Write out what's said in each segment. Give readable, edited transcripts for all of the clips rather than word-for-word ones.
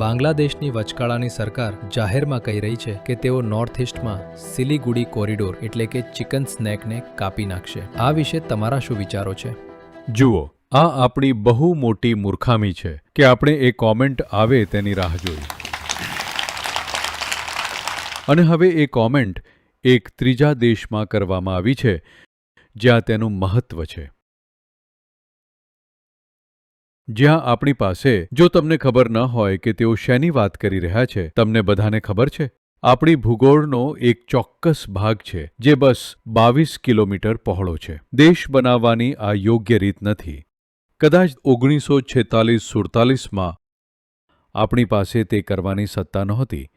બાંગ્લાદેશની વચગાળાની સરકાર જાહેરમાં કહી રહી છે કે તેઓ નોર્થ ઇસ્ટમાં સિલિગુડી કોરિડોર એટલે કે ચિકન સ્નેકને કાપી નાખશે. આ વિશે તમારા શું વિચારો છે? જુઓ, આ આપણી બહુ મોટી મૂર્ખામી છે કે આપણે એ કોમેન્ટ આવે તેની રાહ જોઈ. અને હવે એ કોમેન્ટ એક ત્રીજા દેશમાં કરવામાં આવી છે જ્યાં તેનું મહત્વ છે, જ્યાં આપણી પાસે, જો તમને ખબર ન હોય કે તેઓ શેની વાત કરી રહ્યા છે, તમને બધાને ખબર છે, આપણી ભૂગોળનો એક ચોક્કસ ભાગ છે જે બસ 22 કિલોમીટર પહોળો છે. દેશ બનાવવાની આ યોગ્ય રીત નથી. કદાચ 1946-47માં આપણી પાસે તે કરવાની સત્તા નહોતી,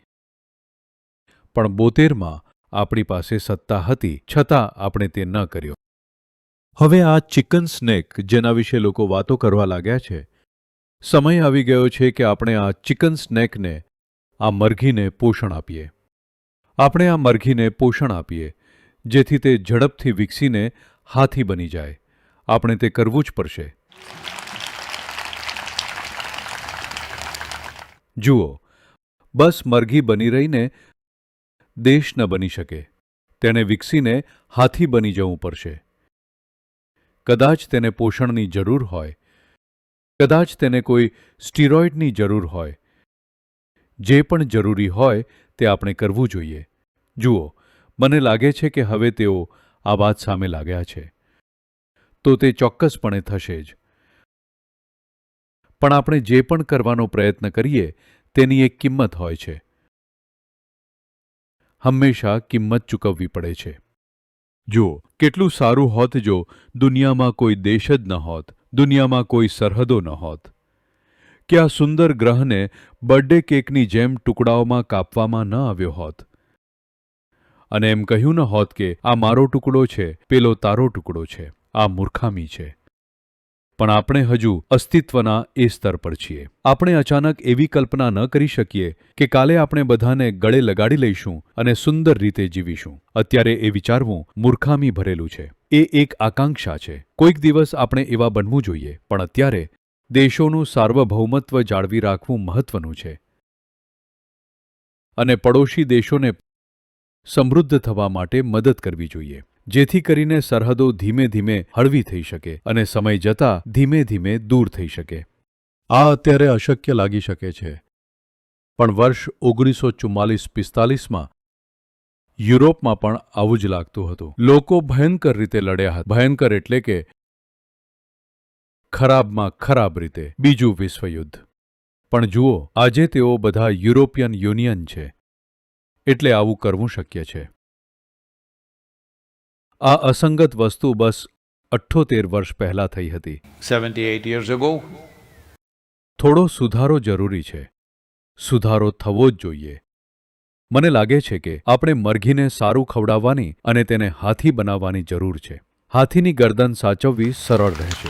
પણ 72માં આપણી પાસે સત્તા હતી, છતાં આપણે તે ન કર્યો. હવે આ ચિકન સ્નેક જેના વિશે લોકો વાતો કરવા લાગ્યા છે, સમય આવી ગયો છે કે આપણે આ ચિકન સ્નેકને, આ મરઘીને પોષણ આપીએ. આપણે આ મરઘીને પોષણ આપીએ જેથી તે ઝડપથી વિકસીને હાથી બની જાય. આપણે તે કરવું જ પડશે. જુઓ, બસ મરઘી બની રહીને દેશ ન બની શકે. તેણે વિકસીને હાથી બની જવું પડશે. કદાચ તેને પોષણની જરૂર હોય, કદાચ તેને કોઈ સ્ટીરોઇડની જરૂર હોય. જે પણ જરૂરી હોય તે આપણે કરવું જોઈએ. જુઓ, મને લાગે છે કે હવે તેઓ આ વાત સામે લાગ્યા છે, તો તે ચોક્કસપણે થશે જ. પણ આપણે જે પણ કરવાનો પ્રયત્ન કરીએ તેની એક કિંમત હોય છે. હંમેશા કિંમત ચૂકવવી પડે છે. જુઓ, કેટલું સારું હોત જો દુનિયામાં કોઈ દેશ જ ન હોત, દુનિયામાં કોઈ સરહદો ન હોત, કે આ સુંદર ગ્રહને બર્થડે કેકની જેમ ટુકડાઓમાં કાપવામાં ન આવ્યો હોત અને એમ કહ્યું ન હોત કે આ મારો ટુકડો છે, પેલો તારો ટુકડો છે. આ મૂર્ખામી છે. પણ આપણે હજુ અસ્તિત્વના એ સ્તર પર છીએ. આપણે અચાનક એવી કલ્પના ન કરી શકીએ કે કાલે આપણે બધાને ગળે લગાડી લઈશું અને સુંદર રીતે જીવીશું. અત્યારે એ વિચારવું મૂર્ખામી ભરેલું છે. એ એક આકાંક્ષા છે. કોઈક દિવસ આપણે એવા બનવું જોઈએ, પણ અત્યારે દેશોનું સાર્વભૌમત્વ જાળવી રાખવું મહત્વનું છે અને પડોશી દેશોને સમૃદ્ધ થવા માટે મદદ કરવી જોઈએ, જેથી કરીને સરહદો ધીમે ધીમે હળવી થઈ શકે અને સમય જતાં ધીમે ધીમે દૂર થઈ શકે. આ અત્યારે અશક્ય લાગી શકે છે, પણ વર્ષ 1944-45માં યુરોપમાં પણ આવું જ લાગતું હતું. લોકો ભયંકર રીતે લડ્યા હતા. ભયંકર એટલે કે ખરાબમાં ખરાબ રીતે. બીજું વિશ્વયુદ્ધ. પણ જુઓ, આજે તેઓ બધા યુરોપિયન યુનિયન છે, એટલે આવું કરવું શક્ય છે. આ અસંગત વસ્તુ બસ 78 વર્ષ પહેલાં થઈ હતી. 78 years ago. થોડો સુધારો જરૂરી છે. સુધારો થવો જ જોઈએ. મને લાગે છે કે આપણે મરઘીને સારું ખવડાવવાની અને તેને હાથી બનાવવાની જરૂર છે. હાથીની ગરદન સાચવવી સરળ રહેશે.